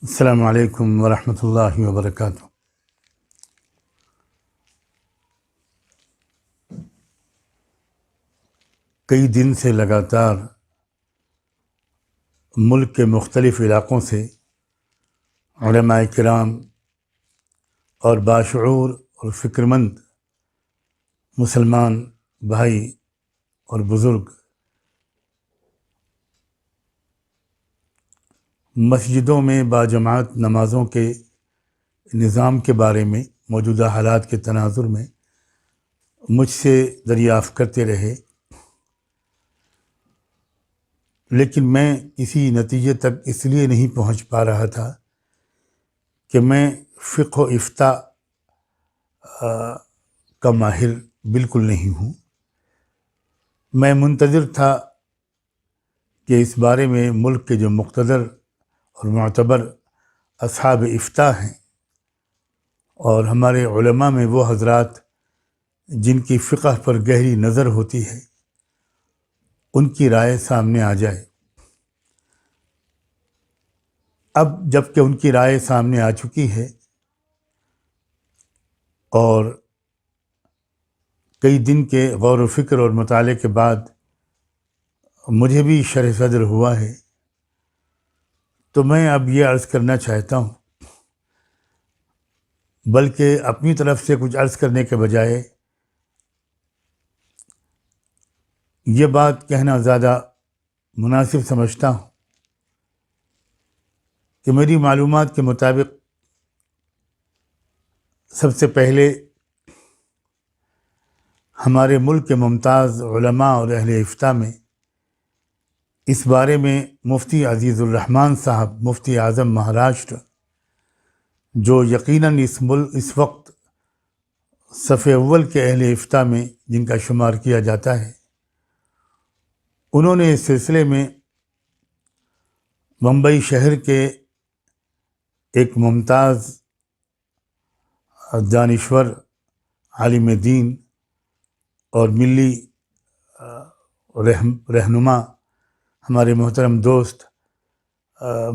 السلام علیکم ورحمۃ اللہ وبرکاتہ۔ کئی دن سے لگاتار ملک کے مختلف علاقوں سے علماء کرام اور باشعور اور فکرمند مسلمان بھائی اور بزرگ مسجدوں میں باجماعت نمازوں کے نظام کے بارے میں موجودہ حالات کے تناظر میں مجھ سے دریافت کرتے رہے، لیکن میں کسی نتیجے تک اس لیے نہیں پہنچ پا رہا تھا کہ میں فقہ و افتاء کا ماہر بالکل نہیں ہوں۔ میں منتظر تھا کہ اس بارے میں ملک کے جو مقتدر اور معتبر اصحاب افتاء ہیں اور ہمارے علماء میں وہ حضرات جن کی فقہ پر گہری نظر ہوتی ہے، ان کی رائے سامنے آ جائے۔ اب جب کہ ان کی رائے سامنے آ چکی ہے اور کئی دن کے غور و فکر اور مطالعے کے بعد مجھے بھی شرح صدر ہوا ہے، تو میں اب یہ عرض کرنا چاہتا ہوں، بلکہ اپنی طرف سے کچھ عرض کرنے کے بجائے یہ بات کہنا زیادہ مناسب سمجھتا ہوں کہ میری معلومات کے مطابق سب سے پہلے ہمارے ملک کے ممتاز علماء اور اہل افتاء میں اس بارے میں مفتی عزیز الرحمن صاحب، مفتی اعظم مہاراشٹر، جو یقیناً اس وقت صف اول کے اہل افتاء میں جن کا شمار کیا جاتا ہے، انہوں نے اس سلسلے میں ممبئی شہر کے ایک ممتاز دانشور، عالم دین اور ملی رہنما ہمارے محترم دوست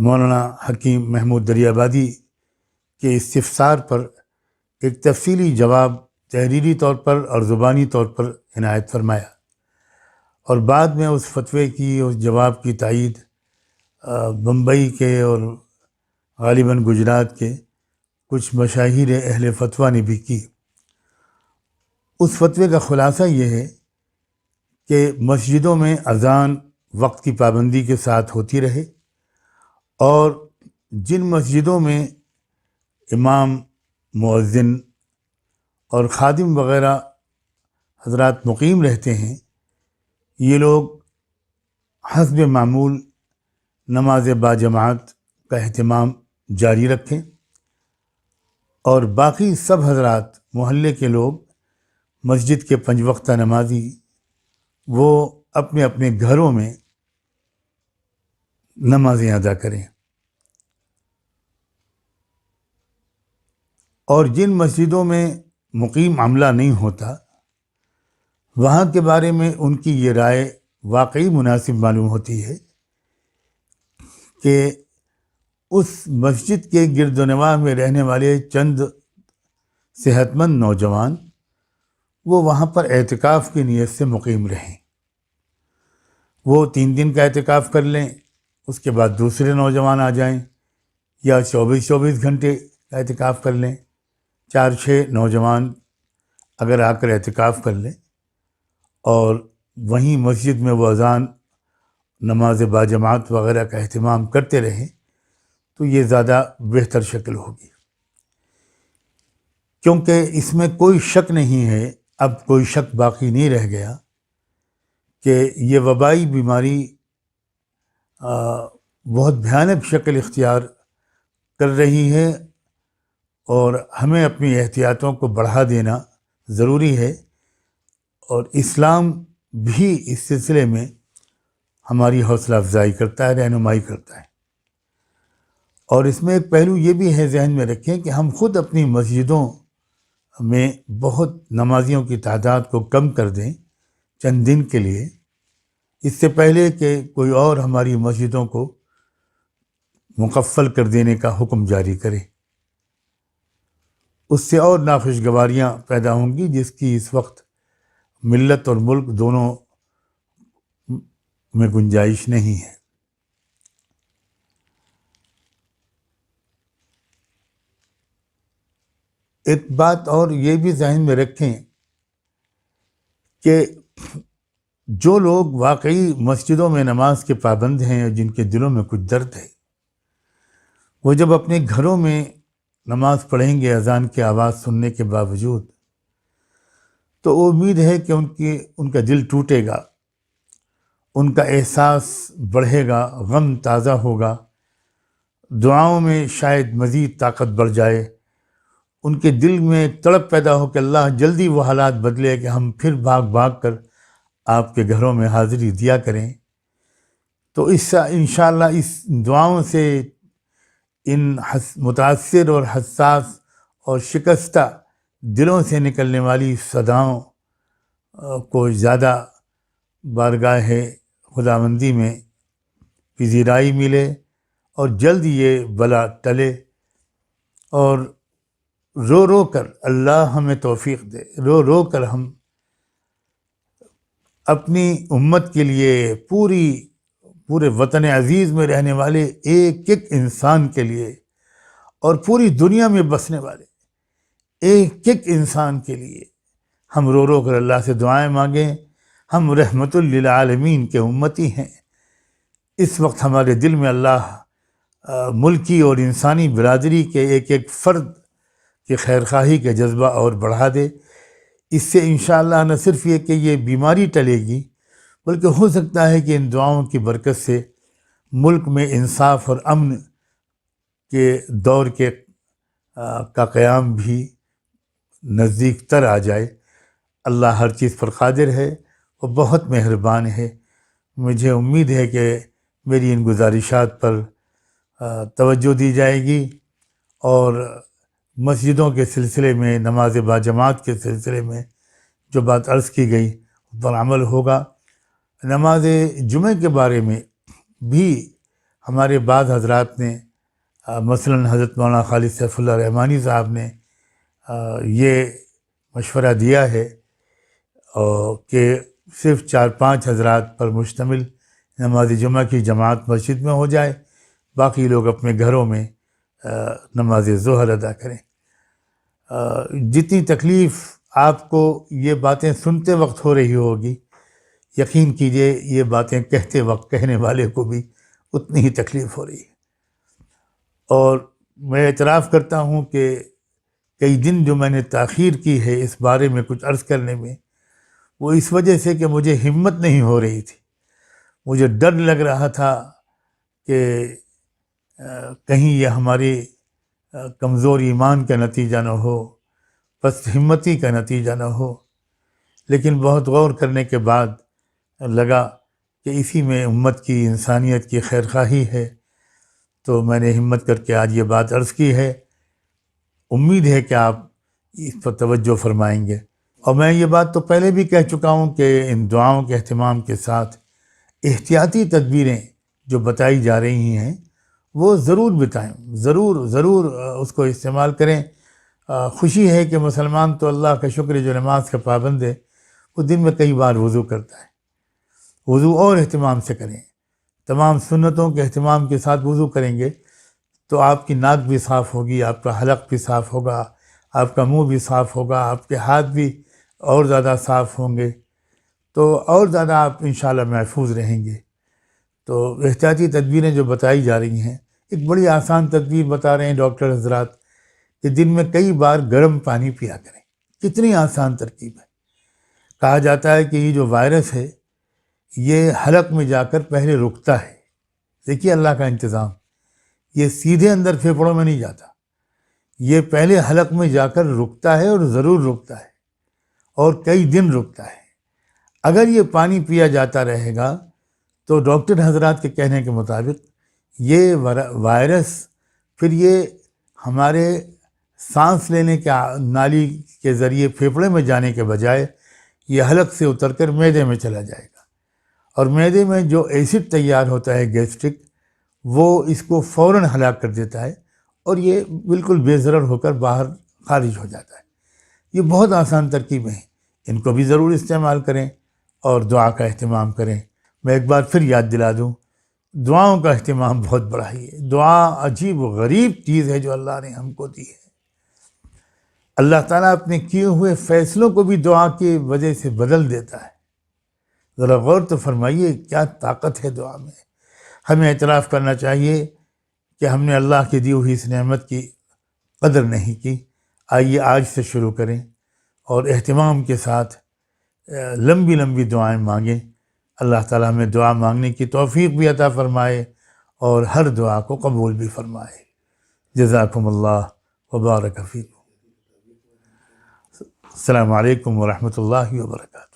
مولانا حکیم محمود دریابادی کے استفسار پر ایک تفصیلی جواب تحریری طور پر اور زبانی طور پر عنایت فرمایا، اور بعد میں اس فتوے کی، اس جواب کی تائید بمبئی کے اور غالباً گجرات کے کچھ مشاہیر اہل فتویٰ نے بھی کی۔ اس فتوے کا خلاصہ یہ ہے کہ مسجدوں میں اذان وقت کی پابندی کے ساتھ ہوتی رہے، اور جن مسجدوں میں امام، مؤذن اور خادم وغیرہ حضرات مقیم رہتے ہیں، یہ لوگ حسب معمول نماز باجماعت کا اہتمام جاری رکھیں، اور باقی سب حضرات محلے کے لوگ، مسجد کے 5 وقتہ نمازی، وہ اپنے اپنے گھروں میں نمازیں ادا کریں، اور جن مسجدوں میں مقیم عملہ نہیں ہوتا، وہاں کے بارے میں ان کی یہ رائے واقعی مناسب معلوم ہوتی ہے کہ اس مسجد کے گرد و نواح میں رہنے والے چند صحت مند نوجوان وہ وہاں پر اعتکاف کی نیت سے مقیم رہیں۔ وہ 3 دن کا اعتکاف کر لیں، اس کے بعد دوسرے نوجوان آ جائیں، یا 24 گھنٹے کا اعتکاف کر لیں، 4-6 نوجوان اگر آ کر اعتکاف کر لیں اور وہیں مسجد میں وہ اذان، نماز باجماعت وغیرہ کا اہتمام کرتے رہیں، تو یہ زیادہ بہتر شکل ہوگی، کیونکہ اس میں کوئی شک نہیں ہے، اب کوئی شک باقی نہیں رہ گیا کہ یہ وبائی بیماری بہت بھیانک شکل اختیار کر رہی ہے، اور ہمیں اپنی احتیاطوں کو بڑھا دینا ضروری ہے، اور اسلام بھی اس سلسلے میں ہماری حوصلہ افزائی کرتا ہے، رہنمائی کرتا ہے۔ اور اس میں ایک پہلو یہ بھی ہے، ذہن میں رکھیں کہ ہم خود اپنی مسجدوں میں بہت نمازیوں کی تعداد کو کم کر دیں چند دن کے لیے، اس سے پہلے کہ کوئی اور ہماری مسجدوں کو مکفل کر دینے کا حکم جاری کرے، اس سے اور ناخوشگواریاں پیدا ہوں گی جس کی اس وقت ملت اور ملک دونوں میں گنجائش نہیں ہے۔ ایک بات اور یہ بھی ذہن میں رکھیں کہ جو لوگ واقعی مسجدوں میں نماز کے پابند ہیں اور جن کے دلوں میں کچھ درد ہے، وہ جب اپنے گھروں میں نماز پڑھیں گے اذان کی آواز سننے کے باوجود، تو امید ہے کہ ان کا دل ٹوٹے گا، ان کا احساس بڑھے گا، غم تازہ ہوگا، دعاؤں میں شاید مزید طاقت بڑھ جائے، ان کے دل میں تڑپ پیدا ہو کہ اللہ جلدی وہ حالات بدلے کہ ہم پھر بھاگ بھاگ کر آپ کے گھروں میں حاضری دیا کریں۔ تو انشاءاللہ اس دعاؤں سے ان متاثر اور حساس اور شکستہ دلوں سے نکلنے والی صداؤں کو زیادہ بارگاہ خداوندی میں پذیرائی ملے اور جلد یہ بلا ٹلے، اور رو رو کر اللہ ہمیں توفیق دے، رو رو کر ہم اپنی امت کے لیے پورے وطن عزیز میں رہنے والے ایک ایک انسان کے لیے اور پوری دنیا میں بسنے والے ایک ایک انسان کے لیے ہم رو رو کر اللہ سے دعائیں مانگیں۔ ہم رحمت للعالمین کے امتی ہیں، اس وقت ہمارے دل میں اللہ ملکی اور انسانی برادری کے ایک ایک فرد کی خیرخواہی کا جذبہ اور بڑھا دے۔ اس سے انشاءاللہ نہ صرف یہ کہ یہ بیماری ٹلے گی، بلکہ ہو سکتا ہے کہ ان دعاؤں کی برکت سے ملک میں انصاف اور امن کے دور کا قیام بھی نزدیک تر آ جائے۔ اللہ ہر چیز پر قادر ہے، وہ بہت مہربان ہے۔ مجھے امید ہے کہ میری ان گزارشات پر توجہ دی جائے گی، اور مسجدوں کے سلسلے میں، نماز باجماعت کے سلسلے میں جو بات عرض کی گئی اس پر عمل ہوگا۔ نماز جمعہ کے بارے میں بھی ہمارے بعض حضرات نے مثلاً حضرت مولانا خالد سیف اللہ رحمانی صاحب نے یہ مشورہ دیا ہے کہ صرف 4-5 حضرات پر مشتمل نماز جمعہ کی جماعت مسجد میں ہو جائے، باقی لوگ اپنے گھروں میں نماز ظہر ادا کریں۔ جتنی تکلیف آپ کو یہ باتیں سنتے وقت ہو رہی ہوگی، یقین کیجئے یہ باتیں کہتے وقت کہنے والے کو بھی اتنی ہی تکلیف ہو رہی ہے۔ اور میں اعتراف کرتا ہوں کہ کئی دن جو میں نے تاخیر کی ہے اس بارے میں کچھ عرض کرنے میں، وہ اس وجہ سے کہ مجھے ہمت نہیں ہو رہی تھی، مجھے ڈر لگ رہا تھا کہ کہیں یہ ہماری کمزور ایمان کا نتیجہ نہ ہو، پست ہمتی کا نتیجہ نہ ہو۔ لیکن بہت غور کرنے کے بعد لگا کہ اسی میں امت کی، انسانیت کی خیرخواہی ہے، تو میں نے ہمت کر کے آج یہ بات عرض کی ہے۔ امید ہے کہ آپ اس پر توجہ فرمائیں گے، اور میں یہ بات تو پہلے بھی کہہ چکا ہوں کہ ان دعاؤں کے اہتمام کے ساتھ احتیاطی تدبیریں جو بتائی جا رہی ہیں وہ ضرور بتائیں، ضرور اس کو استعمال کریں۔ خوشی ہے کہ مسلمان تو اللہ کا شکر ہے جو نماز کا پابند ہے، وہ دن میں کئی بار وضو کرتا ہے۔ وضو اور اہتمام سے کریں، تمام سنتوں کے اہتمام کے ساتھ وضو کریں گے تو آپ کی ناک بھی صاف ہوگی، آپ کا حلق بھی صاف ہوگا، آپ کا منہ بھی صاف ہوگا، آپ کے ہاتھ بھی اور زیادہ صاف ہوں گے، تو اور زیادہ آپ انشاءاللہ محفوظ رہیں گے۔ تو احتیاطی تدبیریں جو بتائی جا رہی ہیں، ایک بڑی آسان تدبیر بتا رہے ہیں ڈاکٹر حضرات کہ دن میں کئی بار گرم پانی پیا کریں۔ کتنی آسان ترکیب ہے۔ کہا جاتا ہے کہ یہ جو وائرس ہے یہ حلق میں جا کر پہلے رکتا ہے۔ دیکھیے اللہ کا انتظام، یہ سیدھے اندر پھیپھڑوں میں نہیں جاتا، یہ پہلے حلق میں جا کر رکتا ہے، اور ضرور رکتا ہے، اور کئی دن رکتا ہے۔ اگر یہ پانی پیا جاتا رہے گا تو ڈاکٹر حضرات کے کہنے کے مطابق یہ وائرس پھر یہ ہمارے سانس لینے کے نالی کے ذریعے پھیپھڑے میں جانے کے بجائے یہ حلق سے اتر کر معدے میں چلا جائے گا، اور معدے میں جو ایسڈ تیار ہوتا ہے گیسٹرک، وہ اس کو فوراً ہلاک کر دیتا ہے اور یہ بالکل بے ضرر ہو کر باہر خارج ہو جاتا ہے۔ یہ بہت آسان ترکیبیں ہیں، ان کو بھی ضرور استعمال کریں اور دعا کا اہتمام کریں۔ میں ایک بار پھر یاد دلا دوں، دعاؤں کا اہتمام بہت بڑا ہی ہے۔ دعا عجیب و غریب چیز ہے جو اللہ نے ہم کو دی ہے۔ اللہ تعالیٰ اپنے کیے ہوئے فیصلوں کو بھی دعا کی وجہ سے بدل دیتا ہے۔ ذرا غور تو فرمائیے، کیا طاقت ہے دعا میں۔ ہمیں اعتراف کرنا چاہیے کہ ہم نے اللہ کی دی ہوئی اس نعمت کی قدر نہیں کی۔ آئیے آج سے شروع کریں اور اہتمام کے ساتھ لمبی لمبی دعائیں مانگیں۔ اللہ تعالیٰ ہمیں دعا مانگنے کی توفیق بھی عطا فرمائے اور ہر دعا کو قبول بھی فرمائے۔ جزاکم اللہ وبارک فیکم۔ السلام علیکم ورحمۃ اللہ وبرکاتہ۔